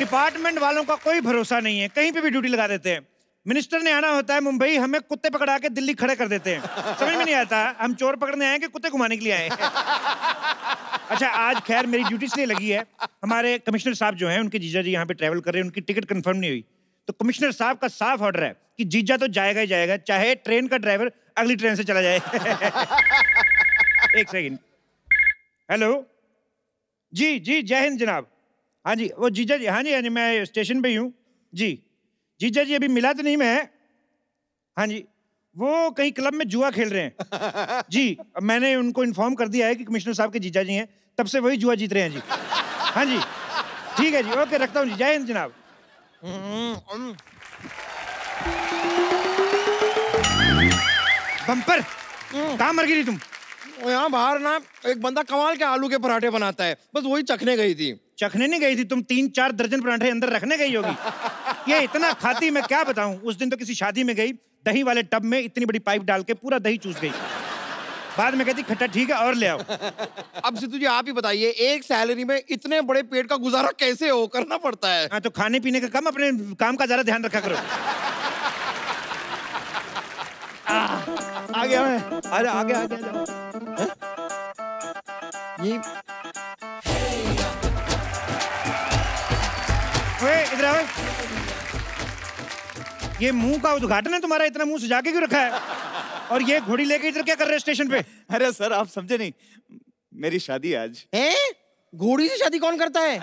Department वालों का कोई भरोसा नहीं है, कहीं पे भी ड्यूटी लगा देते हैं। मिनिस्टर ने आना होता है मुंबई, हमें कुत्ते पकड़ा के दिल्ली खड़े कर देते हैं। समझ में नहीं आता हम चोर पकड़ने आए कि कुत्ते घुमाने के लिए आए हैं। अच्छा, आज खैर मेरी ड्यूटी इसलिए लगी है, हमारे कमिश्नर साहब जो हैं उनके जीजा जी यहाँ पे ट्रैवल कर रहे हैं, उनकी टिकट कंफर्म नहीं हुई, तो कमिश्नर साहब का साफ ऑर्डर है कि जीजा तो जाएगा ही जाएगा, चाहे ट्रेन का ड्राइवर अगली ट्रेन से चला जाए। एक सेकंड। हेलो जी जी, जय हिंद जनाब। हाँ जी, वो जीजा जी, हाँ जी, मैं स्टेशन पे ही हूँ जी। जीजा जी अभी मिला तो नहीं मैं। हाँ जी, वो कहीं क्लब में जुआ खेल रहे हैं जी। मैंने उनको इन्फॉर्म कर दिया है कि कमिश्नर साहब के जीजा जी हैं, तब से वही जुआ जीत रहे हैं जी। हाँ जी, ठीक है जी, ओके, रखता हूँ जी, जय हिंद जनाब। बम्पर, कहाँ मर गई तुम? यहाँ बाहर ना एक बंदा कमाल के आलू के पराठे बनाता है, बस वही चखने गई थी। चखने नहीं गई थी तुम, 3-4 दर्जन पराठे अंदर रखने गई होगी। ये इतना खाती मैं क्या बताऊं। उस दिन तो किसी शादी में गई, दही वाले टब में इतनी बड़ी पाइप डाल के पूरा दही चूस गई। बाद में कहती खट्टा ठीक है और ले आओ। अब सिद्धू जी आप ही बताइए, एक सैलरी में इतने बड़े पेट का गुजारा कैसे हो करना पड़ता है? हाँ, तो खाने पीने का कम, अपने काम का ज्यादा ध्यान रखा करो। आ गया मैं, आजा आगे आगे जाओ। ये इधर आओ। ये मुंह का उद्घाटन है तुम्हारा, इतना मुंह सजा के क्यों रखा है? और ये घोड़ी लेके इधर क्या कर रहे हो स्टेशन पे? अरे सर आप समझे नहीं, मेरी शादी है आज। है? घोड़ी से शादी कौन करता है?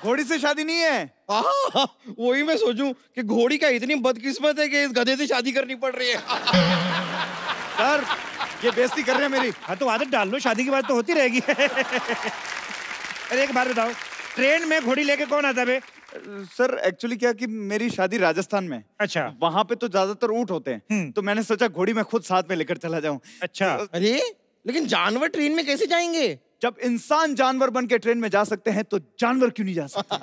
घोड़ी से शादी नहीं है। वही मैं सोचूं कि घोड़ी का इतनी बदकिस्मत है कि इस गधे से शादी करनी पड़ रही है। सर ये बेइज्जती कर रहे हैं मेरी। हाँ तो आदत डाल लो, शादी की बात तो होती रहेगी। अरे एक बात बताओ, ट्रेन में घोड़ी लेके कौन आता है? सर एक्चुअली क्या कि मेरी शादी राजस्थान में। अच्छा। वहाँ पे तो ज्यादातर ऊंट होते हैं, तो मैंने सोचा घोड़ी में खुद साथ में लेकर चला जाऊं। अच्छा। अरे लेकिन जानवर ट्रेन में कैसे जाएंगे? जब इंसान जानवर बन के ट्रेन में जा सकते हैं तो जानवर क्यों नहीं जा सकते?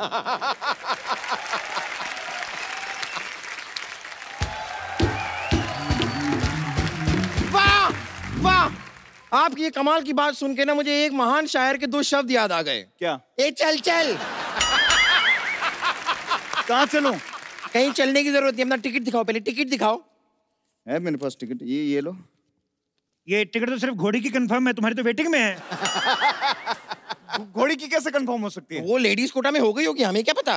वाह वाह, आपकी ये कमाल की बात सुन के ना मुझे एक महान शायर के 2 शब्द याद आ गए। क्या? ए चल चल। कहाँ चलूं? कहीं चलने की जरूरत नहीं, अपना टिकट दिखाओ, पहले टिकट दिखाओ। है मेरे पास टिकट, ये लो। ये टिकट तो सिर्फ घोड़ी की कंफर्म है, तुम्हारी तो वेटिंग में है। घोड़ी की कैसे कंफर्म हो सकती है? वो लेडीज कोटा में हो गई होगी, हमें क्या पता।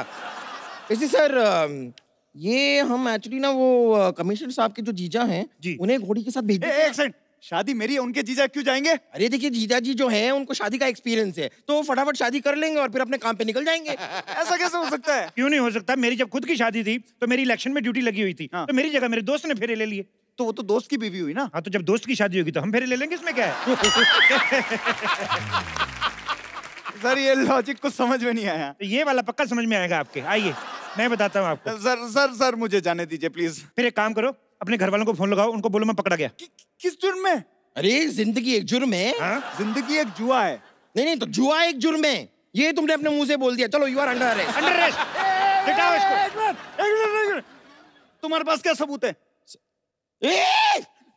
वैसे सर ये हम एक्चुअली ना वो कमिश्नर साहब के जो जीजा हैं उन्हें घोड़ी के साथ भेज दें। एक सेकंड, शादी मेरी है, उनके जीजा क्यों जाएंगे? अरे देखिए जीजा जी जो हैं उनको शादी का एक्सपीरियंस है, तो फटाफट शादी कर लेंगे और फिर अपने काम पे निकल जाएंगे। ऐसा कैसे हो सकता है? क्यों नहीं हो सकता? मेरी जब खुद की शादी थी तो मेरी इलेक्शन में ड्यूटी लगी हुई थी। तो मेरी जगह मेरे दोस्त ने फेरे ले लिए। तो वो तो दोस्त की बीवी हुई ना। हाँ, तो जब दोस्त की शादी होगी तो हम फेरे ले लेंगे, इसमें क्या है? सर ये लॉजिक कुछ समझ में नहीं आया। ये वाला पक्का समझ में आएगा आपके, आइए मैं बताता हूँ आपको। सर मुझे जाने दीजिए प्लीज। फिर एक काम करो, अपने घर वालों को फोन लगाओ, उनको बोलो मैं पकड़ा गया। किस जुर्म में? अरे जिंदगी एक जुर्म है। जिंदगी एक जुआ है। नहीं तो जुआ एक जुर्म है, ये तुमने अपने मुंह से बोल दिया। चलो you are under arrest. Under arrest. हटाओ इसको। तुम्हारे पास क्या सबूत है?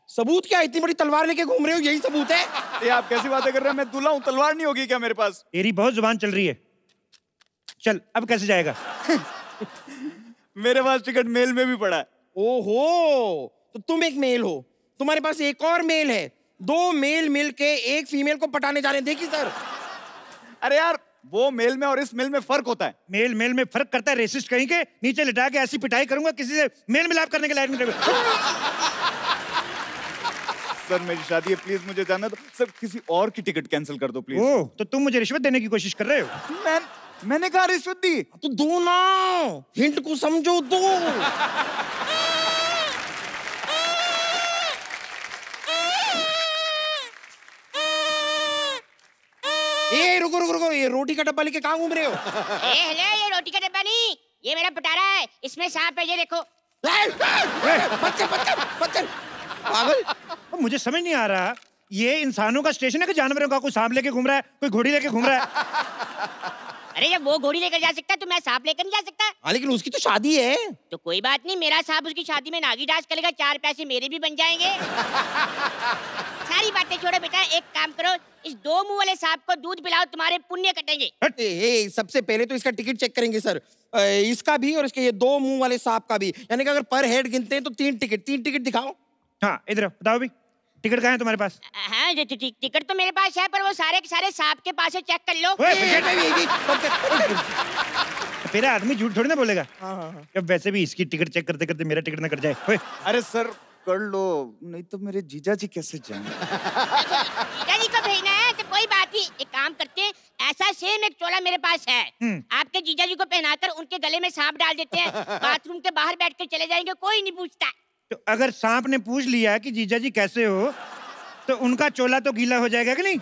सबूत क्या? इतनी बड़ी तलवार लेके घूम रहे हो, यही सबूत है? ये आप कैसी बातें कर रहे हैं? मैं दूल्हा हूँ, तलवार नहीं होगी क्या मेरे पास? तेरी बहुत जुबान चल रही है। चल अब कैसे जाएगा? मेरे पास टिकट मेल में भी पड़ा है। ओहो, तो तुम एक मेल हो, तुम्हारे पास एक और मेल है। 2 मेल मिल के एक फीमेल को पटाने जा रहे हैं। देखिए सर। अरे यार वो मेल में और इस मेल में फर्क होता है। मेल में फर्क करता है, रेसिस्ट कहीं के। नीचे लिटा के ऐसी पिटाई करूंगा किसी से मेल मिलाप करने के लायक नहीं रहेगा। सर मेरी शादी है, प्लीज मुझे जाना दो। सर किसी और की टिकट कैंसिल कर दो प्लीज। ओह, तो तुम मुझे रिश्वत देने की कोशिश कर रहे हो? मैंने कहा रिश्वत दी? तो दो ना, हिंट को समझो, दो। रुको, ये रोटी का डब्बा लेके कहाँ घूम रहे हो? हेलो, ये रोटी का डब्बा नहीं, ये मेरा पिटारा है, इसमें सांप है, ये देखो। बच्चन, पागल। मुझे समझ नहीं आ रहा, ये इंसानों का स्टेशन है कि जानवरों का? कोई सांप लेके घूम रहा है, कोई घोड़ी लेके घूम रहा है। अरे जब वो घोड़ी लेकर जा सकता है तो मैं सांप लेकर नहीं जा सकता? हाँ लेकिन उसकी तो शादी है। तो कोई बात नहीं, मेरा सांप उसकी शादी में नागी डांस करेगा, 4 पैसे मेरे भी बन जाएंगे। सारी बातें छोड़ो बेटा, एक काम करो, इस 2 मुंह वाले सांप को दूध पिलाओ, तुम्हारे पुण्य कटेंगे। सबसे पहले तो इसका टिकट चेक करेंगे सर, इसका भी और इसके ये 2 मुंह वाले सांप का भी, यानी कि अगर पर हेड गिनते हैं तो 3 टिकट दिखाओ। हाँ इधर बताओ भी, टिकट कहाँ है तुम्हारे पास? हाँ टिकट तो मेरे पास है, पर वो सारे के सारे सांप के पास है, चेक कर लो। तेरा आदमी झूठ थोड़ी ना बोलेगा। अब वैसे भी इसकी टिकट चेक करते करते मेरा टिकट ना कट जाए। अरे सर कर लो, नहीं तो मेरे जीजा जी कैसे जाएंगे? जीजा जी को भेजना है तो कोई बात नहीं, एक काम करते हैं, ऐसा सेम एक चोला मेरे पास है, आपके जीजा जी को पहनाकर उनके गले में सांप डाल देते हैं, बाथरूम के बाहर बैठ कर चले जाएंगे, कोई नहीं पूछता। तो अगर सांप ने पूछ लिया कि जीजा जी कैसे हो, तो उनका चोला तो गीला हो जाएगा कि नहीं?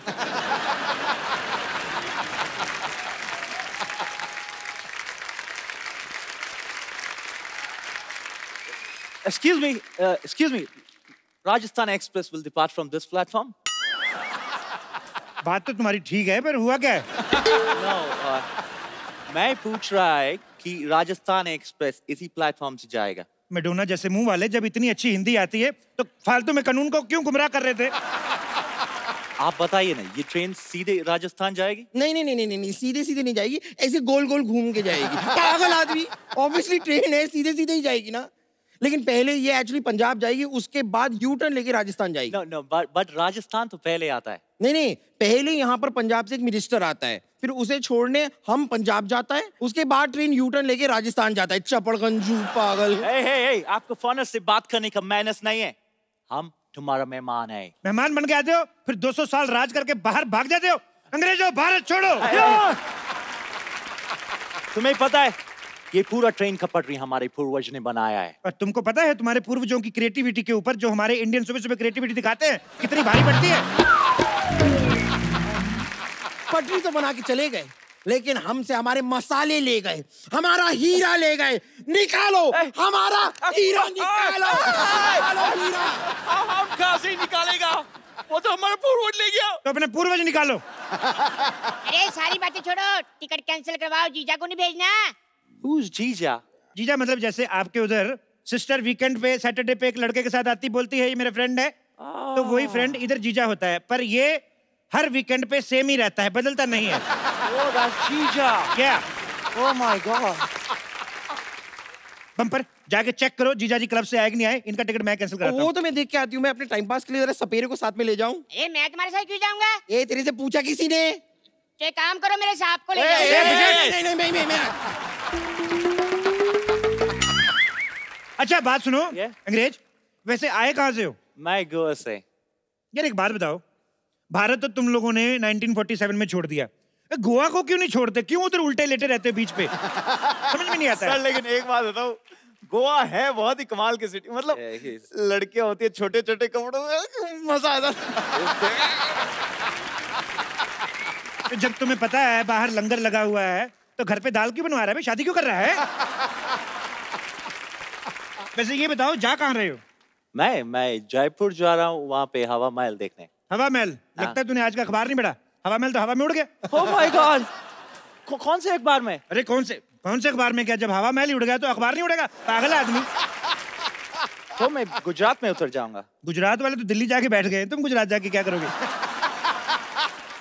Excuse me. Rajasthan Express will depart from this platform. बात तो तुम्हारी ठीक है, पर हुआ क्या है? No, मैं पूछ रहा है कि राजस्थान एक्सप्रेस इसी प्लेटफॉर्म से जाएगा। मेडोना जैसे मुंह वाले, जब इतनी अच्छी हिंदी आती है तो फालतू में कानून को क्यों गुमराह कर रहे थे? आप बताइए ना, ये ट्रेन सीधे राजस्थान जाएगी? नहीं, सीधे नहीं जाएगी, ऐसे गोल घूम के जाएगी। पागल आदमी, ऑब्वियसली ट्रेन है, सीधे ही जाएगी ना। लेकिन पहले ये एक्चुअली पंजाब जाएगी, उसके बाद यू टर्न लेके राजस्थान जाएगी। No, but राजस्थान तो पहले आता है। नहीं, पहले यहाँ पर पंजाब से एक मिनिस्टर आता है, फिर उसे छोड़ने हम पंजाब जाता है, उसके बाद ट्रेन यू टर्न लेके राजस्थान जाता है। चपड़गंजू पागल। Hey, आपको फॉरनर से बात करने का मैनर्स नहीं है। हम तुम्हारा मेहमान है। मेहमान बन के आते हो, फिर 200 साल राज करके बाहर भाग जाते हो। अंग्रेजों, भारत छोड़ो। तुम्हें पता है, ये पूरा ट्रेन का पटरी हमारे पूर्वज ने बनाया है। और तुमको पता है तुम्हारे पूर्वजों की क्रिएटिविटी के ऊपर जो हमारे इंडियन सुबह क्रिएटिविटी दिखाते हैं, कितनी भारी पड़ती है। पटरी तो बना के चले गए, लेकिन हमसे हमारे मसाले ले गए, हमारा हीरा ले गए। निकालो हमारा हीरा, निकालो हीरा। हम कहाँ से निकालेगा? वो तो हमारा पूर्वज ले गया। तो अपने पूर्वज निकालो। अरे सारी बातें छोड़ो, टिकट कैंसिल करवाओ, जीजा को नहीं भेजना। Who's जीजा? जीजा मतलब जैसे आपके उधर सिस्टर वीकेंड पे, सैटरडे पे एक लड़के के साथ आती, बोलती है ये मेरा फ्रेंड है, तो वही फ्रेंड इधर जीजा होता है। पर ये हर वीकेंड पे सेम ही रहता है, बदलता नहीं है। Oh, that's जीजा। क्या? Oh my God। बम्पर जाके चेक करो जीजा जी क्लब से आए कि नहीं आए, इनका टिकट मैं कैंसिल कराता हूं। वो तो मैं देख के आती हूँ, मैं अपने टाइम पास के लिए जरा सपेरे को साथ में ले जाऊं। मैं तुम्हारे साथ क्यों जाऊंगा? ये तेरे से पूछा किसी ने? तो एक काम करो, मेरे सांप को ले जाओ। नहीं। अच्छा बात सुनो अंग्रेज, वैसे आए कहाँ से हो? मैं गोवा से। यार एक बात बताओ, भारत तो तुम लोगों ने 1947 में छोड़ दिया, गोवा को क्यों नहीं छोड़ते? क्यों उधर उल्टे लेटे रहते हो बीच पे? समझ में नहीं आता है। सर लेकिन एक बात बताओ, गोवा है बहुत ही कमाल की सिटी, मतलब लड़कियां होती है छोटे छोटे कपड़ों में, मजा आता है। जब तुम्हें पता है बाहर लंगर लगा हुआ है, तो घर पे दाल क्यों बनवा रहा है? शादी क्यों कर रहा है? वैसे ये बताओ जा कहाँ रहे हो? मैं जयपुर जा रहा हूँ, वहाँ पे हवा महल देखने। हवा महल? लगता है तूने आज का अखबार नहीं पढ़ा। हवा महल तो हवा में उड़ गया। Oh my God! कौन से अखबार में? अरे कौन से अखबार में? क्या जब हवा महल ही उड़ गया तो अखबार नहीं उड़ेगा? पागल आदमी। तो मैं गुजरात में उतर जाऊंगा। गुजरात वाले तो दिल्ली जाके बैठ गए, तुम गुजरात जाके क्या करोगे?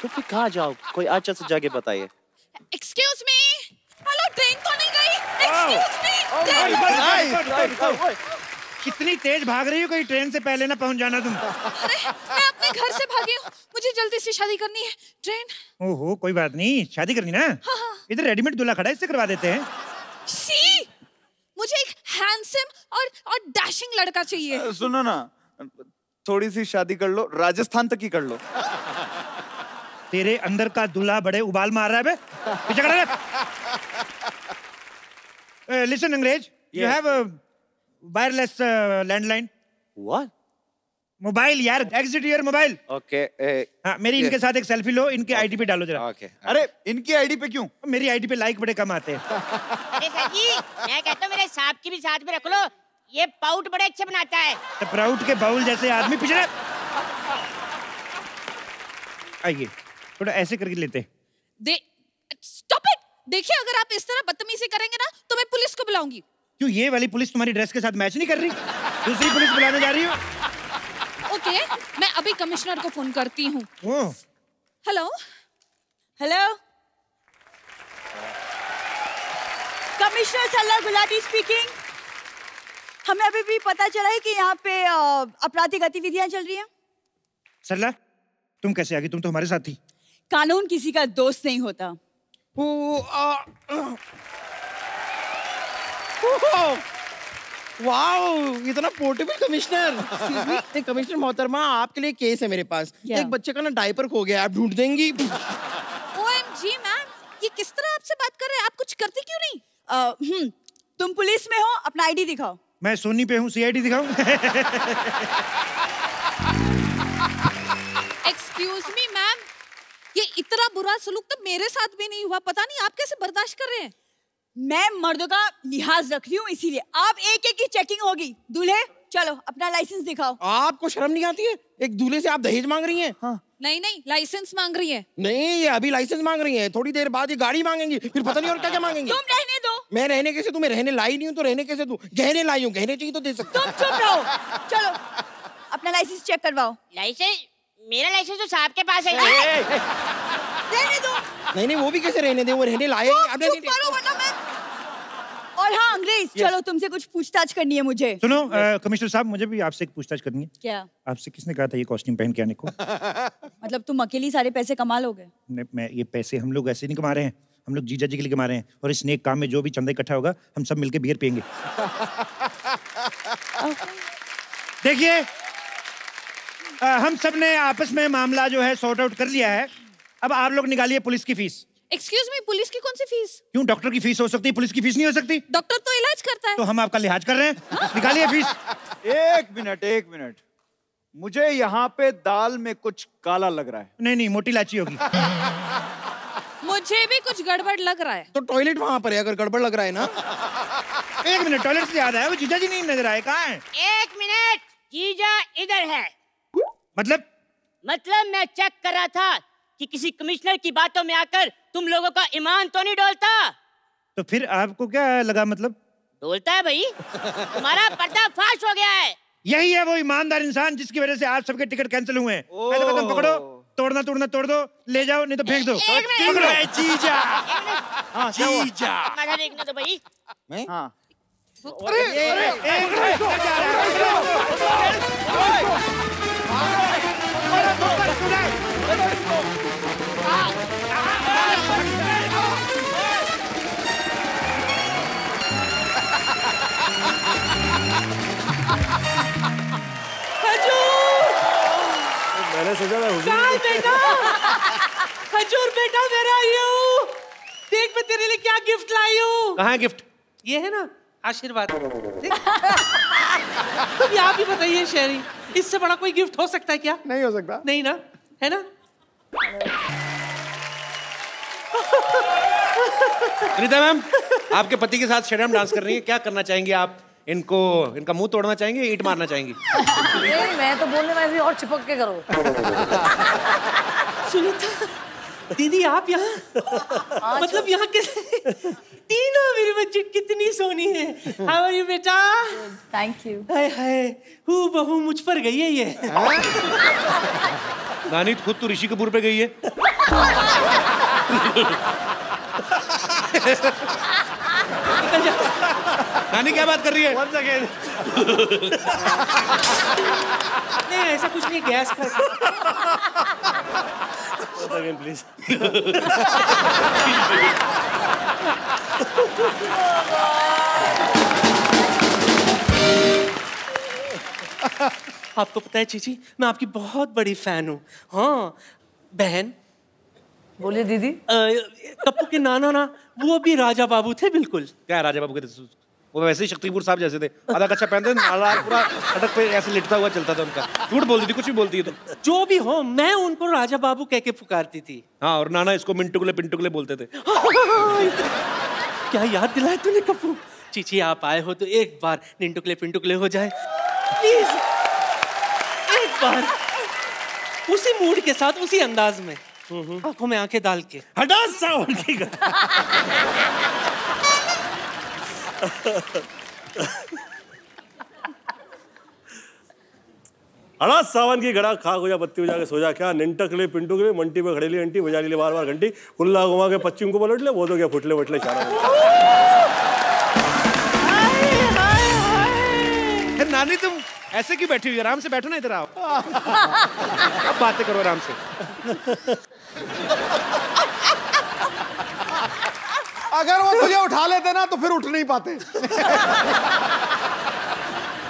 तो फिर कहाँ जाओ? कोई अच्छा सा जगह बताइए। Excuse me, हेलो, ट्रेन तो नहीं गई? Excuse me, कितनी तेज भाग रही हो, कहीं ट्रेन से पहले ना पहुंच जाना तुम। अरे मैं अपने घर से भागी हूँ, मुझे जल्दी से शादी करनी है। ट्रेन। ओहो कोई बात नहीं, शादी करनी ना? हाँ। इधर रेडीमेड दूल्हा खड़ा है, इससे करवा देते हैं। सी, मुझे एक हैंडसम और डैशिंग लड़का चाहिए। सुनो ना, थोड़ी सी शादी कर लो, राजस्थान तक ही कर लो। तेरे अंदर का दूल्हा बड़े उबाल मार रहा है बे। पीछे खड़ा रह। Listen अंग्रेज, you have a wireless landline? What? Mobile यार, exit your मोबाइल। Okay. हाँ, मेरी इनके साथ एक सेल्फी लो, इनके आईडी पे डालो जरा। Okay. अरे इनकी आईडी पे क्यों? मेरी आईडी पे लाइक बड़े कम आते हैं। अरे सर जी, मैं कहता हूँ मेरे सांप की भी साथ में रख लो, ये पाउट बड़े अच्छे बनाता है। तो प्राउड के बाउल जैसे आदमी पीछे। आइए थोड़ा ऐसे करके लेते। Stop it! देखिए अगर आप इस तरह बदतमीजी करेंगे ना तो मैं पुलिस को बुलाऊंगी। क्यों, ये वाली पुलिस तुम्हारी ड्रेस के साथ मैच नहीं कर रही? दूसरी पुलिस बुलाने जा रही हो? ओके, मैं अभी कमिश्नर को फोन करती हूँ। हेलो हेलो, कमिश्नर सरला गुलाटी स्पीकिंग। हमें अभी भी पता चला है कि यहाँ पे आपराधिक गतिविधियां चल रही हैं। सरला, तुम कैसे आ गई? तुम तो हमारे साथ थी। कानून किसी का दोस्त नहीं होता। वाओ, इतना portable commissioner. Excuse me, commissioner मोहतरमा, आपके लिए केस है मेरे पास। एक बच्चे का ना डायपर खो गया, आप ढूंढ देंगी? OMG मैम, ये किस तरह आपसे बात कर रहे हैं? आप कुछ करती क्यों नहीं? तुम पुलिस में हो, अपना आईडी दिखाओ। मैं सोनी पे हूँ, CID दिखाऊं? एक्सक्यूज मी मैम, ये इतना बुरा सलूक तो मेरे साथ भी नहीं हुआ। पता नहीं आप कैसे बर्दाश्त कर रहे हैं। मैं मर्दों का लिहाज रख रही हूँ, इसीलिए आप एक एक की चेकिंग होगी। दूल्हे चलो अपना लाइसेंस दिखाओ। आपको शर्म नहीं आती है? एक दूल्हे से आप दहेज मांग रही हैं? हाँ। नहीं नहीं, लाइसेंस मांग रही है। नहीं, ये अभी लाइसेंस मांग रही है, थोड़ी देर बाद ये गाड़ी मांगेंगी, फिर पता नहीं और क्या क्या मांगेंगी। तुम रहने दो। मैं रहने कैसे दूं? मैं रहने लाई नहीं हूँ तो रहने कैसे दूं? गहने लाई हूँ, गहने चाहिए तो दे सकता तुम चुप रहो। चलो अपना लाइसेंस चेक करवाओ। लाइसेंस? मेरा लाइसेंस तो साहब के पास है। रहने दो। नहीं, वो भी कैसे रहने दे? वो रहने लाए। और हाँ अंग्रेज, चलो तुमसे कुछ पूछताछ करनी है मुझे। सुनो कमिश्नर साहब, मुझे भी आपसे एक पूछताछ करनी है। क्या? आपसे किसने कहा था ये कॉस्ट्यूम पहन के आने को? मतलब तुम अकेली सारे पैसे कमा लोगे? मैं ये पैसे हम लोग ऐसे नहीं कमा रहे हैं, हम लोग जीजा जी के लिए कमा रहे हैं। और इस नेक काम में जो भी चंदा इकट्ठा होगा, हम सब मिलके बियर पियेंगे। देखिए, हम सब ने आपस में मामला जो है सॉर्ट आउट कर लिया है। अब आप लोग निकालिए पुलिस की फीस। एक्सक्यूज मी, पुलिस की कौन सी फीस? क्यों, डॉक्टर की फीस हो सकती है, पुलिस की फीस नहीं हो सकती? डॉक्टर तो इलाज करता है। तो हम आपका लिहाज कर रहे हैं। निकालिए फीस। एक मिनट, मुझे यहाँ पे दाल में कुछ काला लग रहा है। नहीं, मोटी इलायची होगी। मुझे भी कुछ गड़बड़ लग रहा है। तो टॉयलेट वहाँ पर है, अगर गड़बड़ लग रहा है ना। एक मिनट, टॉयलेट से याद आया, वो जीजा जी नहीं नजर आए, कहाँ है? एक मिनट, जीजा इधर है। मतलब मैं चेक कर रहा था कि किसी कमिश्नर की बातों में आकर तुम लोगों का ईमान तो नहीं डोलता। तो फिर आपको क्या लगा? मतलब डोलता है भाई, तुम्हारा पर्दाफाश हो गया है। यही है वो ईमानदार इंसान जिसकी वजह से आप सबके टिकट कैंसिल हुए हैं। मैं तो कहता हूं, पकड़ो, तोड़ना तोड़ दो, ले जाओ, नहीं तो फेंक दो। पकड़ो जीजा। जीजा। माथा देखने दो भाई। मैं? हाँ। मैंने सोचा था बेटा, हजूर बेटा मेरा आयु, देख मैं तेरे लिए क्या गिफ्ट लाई हूँ। कहाँ है गिफ्ट? ये है ना आशीर्वाद। तुम यहाँ भी बताइए शेरी, इससे बड़ा कोई गिफ्ट हो सकता है क्या? नहीं हो सकता। नहीं ना, है ना? रीता मैम, आपके पति के साथ शरेआम डांस कर रही है, क्या करना चाहेंगे आप? इनका मुंह तोड़ना चाहेंगे, ईंट मारना चाहेंगी? नहीं, मैं तो बोलने में भी और चिपक के करो। सुनीता दीदी, आप यहाँ मतलब यहाँ के तीनों मेरी बच्ची कितनी सोनी है। हाउ आर यू बेटा? Thank you. हाय हाय, हूँ बहू मुझ पर गई है ये। नानी खुद तो ऋषि कपूर पे गई है। नानी क्या बात कर रही है? Once again. नहीं ऐसा कुछ नहीं, गैस कर। Once again, please. आपको पता है चीची, मैं आपकी बहुत बड़ी फैन हूँ। हाँ बहन। बोलिए दीदी। कप्पू के नाना ना, वो भी राजा बाबू थे बिल्कुल। क्या राजा बाबू के थे? वो वैसे ही शक्तिपुर साहब जैसे थे, आधा कच्चा पहनते थे, नाला पूरा सड़क पे ऐसे लिटता हुआ चलता था उनका। झूठ बोलती थी, कुछ भी बोलती है तो। जो भी हो, मैं उनको राजा बाबू कह के पुकारती थी। हाँ, और नाना इसको मिंटुकले पिंटुकले बोलते थे। क्या याद दिलाया तूने कप्पू। चीची आप आए हो तो एक बार निंटुकले पिंटुकले हो जाए प्लीज, एक बार उसी मूड के साथ, उसी अंदाज में। आंखों में आंखें डाल के। हटा सावन की गड़ा। हड़ा सावन की गड़ा, खाक हो जा बत्ती बजा के सो जा, क्या निंटक ले पिंटू के लिए मंटी पे खड़े ली अंटी बजा ली बार बार घंटी, कुल्ला घुमा के पश्चिम को पलट ले, वो तो क्या फुटले वटले नानी तुम ऐसे क्यों बैठी हुई? आराम से बैठो ना, इधर आओ। अब बातें करो आराम से। अगर वो तुझे उठा लेते ना तो फिर उठ नहीं पाते।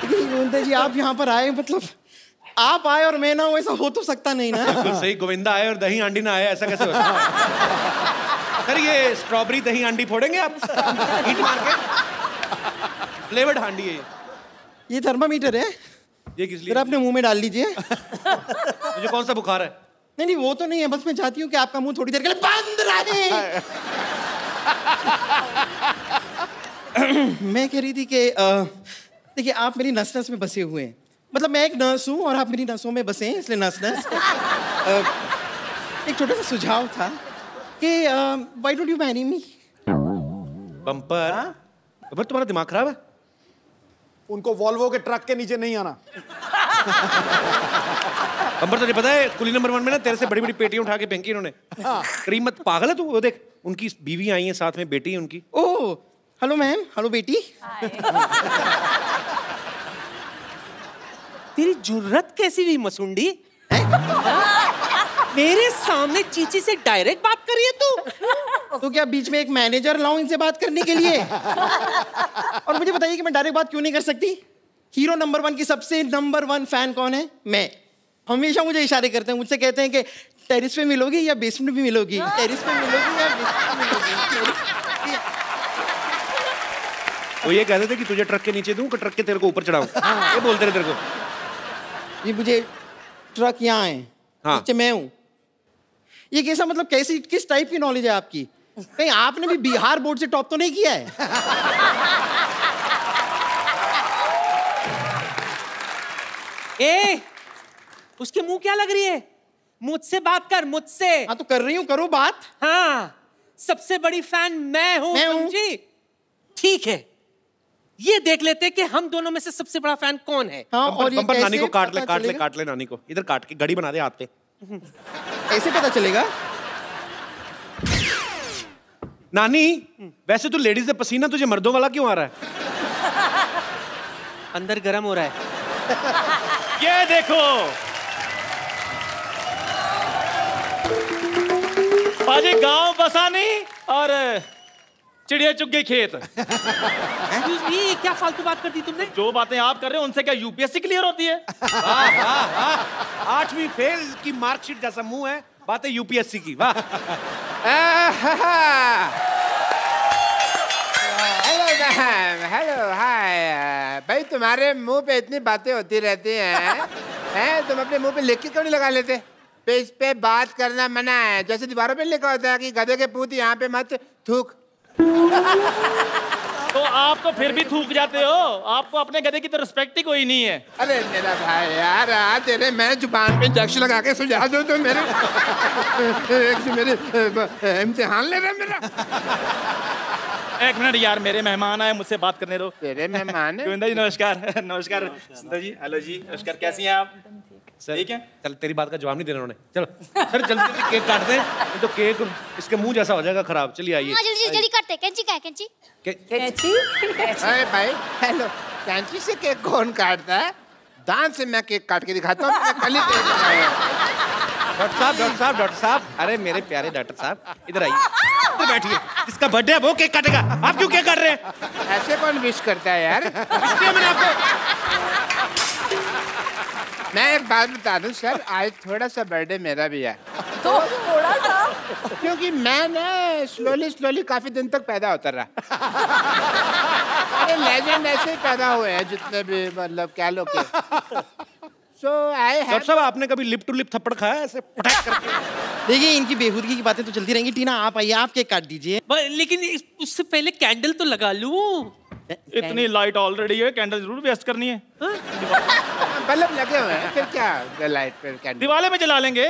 गोविंदा जी आप यहाँ पर आए, मतलब आप आए और मैं ना हूं, ऐसा हो तो सकता नहीं ना। बिल्कुल सही, गोविंदा आए और दही हांडी ना आए, ऐसा कैसे हो सकता है? सर ये स्ट्रॉबेरी दही हांडी फोड़ेंगे आप हीट मार के? फ्लेवर्ड हांडी है ये थर्मामीटर है, ये किस लिए? फिर अपने मुंह में डाल लीजिए। मुझे कौन सा बुखार है? नहीं नहीं वो तो नहीं है, बस मैं चाहती हूँ कि आपका मुंह थोड़ी देर के लिए बंद रहे। मैं कह रही थी कि देखिए आप मेरी नस नस में बसे हुए हैं, मतलब मैं एक नर्स हूँ और आप मेरी नसों में बसे हैं, इसलिए नस नस। एक छोटा सा सुझाव था कि why don't you marry me? Bumper? Bumper तुम्हारा दिमाग खराब है? उनको वॉल्वो के ट्रक के नीचे नहीं आना। बम्पर तुझे पता है कुली नंबर 1 में ना तेरे से बड़ी बड़ी पेटियां उठा के फेंकी इन्होंने। करीम मत, पागल है तू? वो देख उनकी बीवी आई है साथ में, बेटी है उनकी। ओह हेलो मैम, हेलो बेटी। तेरी जुर्रत कैसी हुई मसुंडी? मेरे सामने चीची से डायरेक्ट बात कर रही है तू? तो क्या बीच में एक मैनेजर लाऊं इनसे बात करने के लिए? और मुझे बताइए कि मैं डायरेक्ट बात क्यों नहीं कर सकती? हीरो नंबर 1 की सबसे नंबर 1 फैन कौन है? मैं। हमेशा मुझे इशारे करते हैं, मुझसे कहते हैं कि टेरिस पे मिलोगी या बेसमेंट में मिलोगी, टेरिस पे मिलोगी या बेसमेंट में मिलोगी। वो ये कहते थे कि तुझे ट्रक के नीचे दूं कि ट्रक के तेरे को ऊपर चढ़ाऊं? ये बोलते रहे तेरे को। ये मुझे ट्रक यहाँ है, नीचे मैं हूँ। ये कैसा, मतलब कैसी, किस टाइप की नॉलेज है आपकी? कहीं आपने भी बिहार बोर्ड से टॉप तो नहीं किया है? ए, उसके मुंह क्या लग रही है? मुझसे बात कर, मुझसे। हाँ तो कर रही हूँ, करो बात। हाँ, सबसे बड़ी फैन मैं हूँ, समझी? ठीक है, ये देख लेते कि हम दोनों में से सबसे बड़ा फैन कौन है। हाँ, और ये कैसे नानी को काट ले, काट ले, चलेगा? काट ले नानी को, इधर काट के घड़ी बना दे हाथ पे। ऐसे पता चलेगा? नानी वैसे तो लेडीज से पसीना तुझे मर्दों वाला क्यों आ रहा है? अंदर गर्म हो रहा है। ये देखो पाजी, गांव बसा नहीं और चिड़िया चुग गई खेत। ये क्या फालतू बात कर दी तुमने? जो बातें आप कर रहे हो उनसे क्या यूपीएससी क्लियर होती है? 8वीं फेल की मार्कशीट जैसा मुंह है, बातें यूपीएससी की। वाह। हेलो हाय भाई, तुम्हारे मुंह पे इतनी बातें होती रहती हैं, तुम अपने मुंह पे लिख के क्यों नहीं लगा लेते? इस पे बात करना मना है, जैसे दीवारों पे लिखा होता है कि गधे के पूत यहाँ पे मत थूक। तो आप तो फिर भी थूक जाते हो, आपको अपने गधे की तो रिस्पेक्ट ही कोई नहीं है। अरे मेरा भाई यार, तेरे मैं जुबान पे इंजेक्शन लगा के सुझा दो तो मेरे इम्तिहान ले रहे मेरा। एक मिनट यार, मेरे मेहमान आए, मुझसे बात करने दो। तेरे मेहमान? गोविंदा जी नमस्कार। नमस्कार सुंदर जी, हेलो जी, नमस्कार, कैसी हैं आप? ठीक है, चल तेरी बात का जवाब नहीं देना उन्होंने। चलो सर जल्दी जल्दी केक काटते हैं, नहीं तो केक इसके मुंह जैसा हो जाएगा खराब। चलिए आइए। हाँ जल्दी जल्दी काटते। कैंची का है? कैंची? अरे भाई हेलो, कैंची से केक कौन काटता है? दांत से मैं केक काट के दिखाता हूँ। डॉक्टर साहब, अरे मेरे प्यारे डॉक्टर साहब इधर आइए, इधर बैठिए। जिसका बर्थडे है वो केक काटेगा, आप क्यों केक काट रहे हैं? ऐसे कौन विश करता है यार? मैंने आपको मैं एक बात बता दूं सर, आज थोड़ा सा बर्थडे मेरा भी है। तो थोड़ा सा? क्योंकि मैं ना स्लोली काफी दिन तक पैदा होता रहा। अरे लेजेंड ऐसे ही पैदा हुए हैं जितने भी, मतलब क्या लोग के। So डॉक्टर साहब आपने कभी लिप टू लिप थप्पड़ खाया ऐसे पटाख करके? देखिए इनकी बेहूदगी की बातें तो चलती रहेंगी। टीना आप आइए, आप केक काट दीजिए। लेकिन उससे पहले कैंडल तो लगा लूं। इतनी लाइट ऑलरेडी है, कैंडल जरूर वेस्ट करनी है। बल्ब लगे हुए हैं, फिर क्या लाइट पे कैंडल दिवाले में जला लेंगे।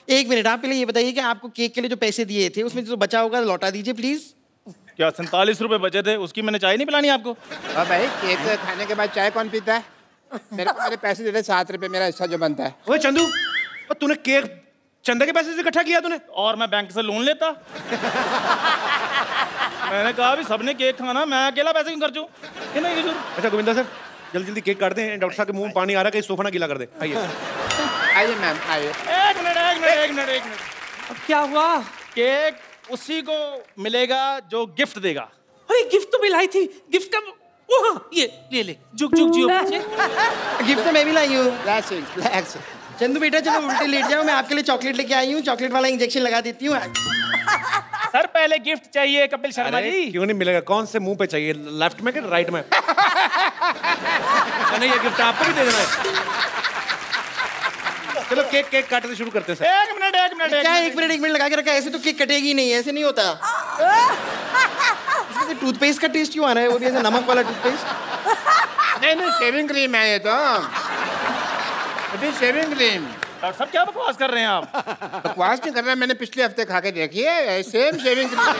एक मिनट, आप पहले ये बताइए कि आपको केक के लिए जो पैसे दिए थे उसमें जो बचा होगा लौटा दीजिए प्लीज। क्या 47 रुपए बचे थे, उसकी मैंने चाय नहीं पिलानी आपको? और भाई केक खाने के बाद चाय कौन पीता है? मेरे पैसे दे दे 7 रुपए, मेरा हिस्सा जो बनता है। ओए चंदू, तूने केक चंदा के पैसे से इकट्ठा किया तूने? और मैं बैंक से लोन लेता। मैंने कहा भी सबने केक खाना, मैं अकेला पैसे क्यों खर्चूं? अच्छा गोविंदा सर, जल्दी जल्दी केक काट दें, डॉक्टर साहब के मुंह में पानी आ रहा है, कहीं सोफा ना गीला कर दे। आइए आइए मैम आइए। एक मिनट। अब क्या हुआ? केक उसी को मिलेगा जो गिफ्ट देगा। अरे गिफ्ट तो मैं लाई थी, गिफ्ट का वो हाँ, ये ले जुग जियो बच्चे। गिफ्ट तो मैं भी लाई हूँ। रिलैक्स। चंदू बेटा चलो उल्टे लेट जाओ, मैं आपके लिए चॉकलेट लेके आई हूँ, चॉकलेट वाला इंजेक्शन लगा देती हूँ। सर पहले गिफ्ट चाहिए कपिल शर्मा जी। क्यों नहीं मिलेगा? कौन से मुंह पे चाहिए, लेफ्ट में कि राइट में? नहीं, ये गिफ्ट आपको भी दे देना है। चलो केक काटने शुरू करते हैं सर। एक मिनट क्या एक मिनट लगा के रखा है? ऐसे तो केक कटेगी नहीं, ऐसे नहीं होता। इसमें टूथपेस्ट का टेस्ट क्यों आ रहा है, वो भी ऐसे नमक वाला टूथपेस्ट? नहीं शेविंग क्रीम है ये तो, अभी शेविंग क्रीम। डॉक्टर साहब क्या बकवास कर रहे हैं आप? बकवास नहीं कर रहा, मैंने पिछले हफ्ते खा के देखी है, सेम शेविंग क्रीम है।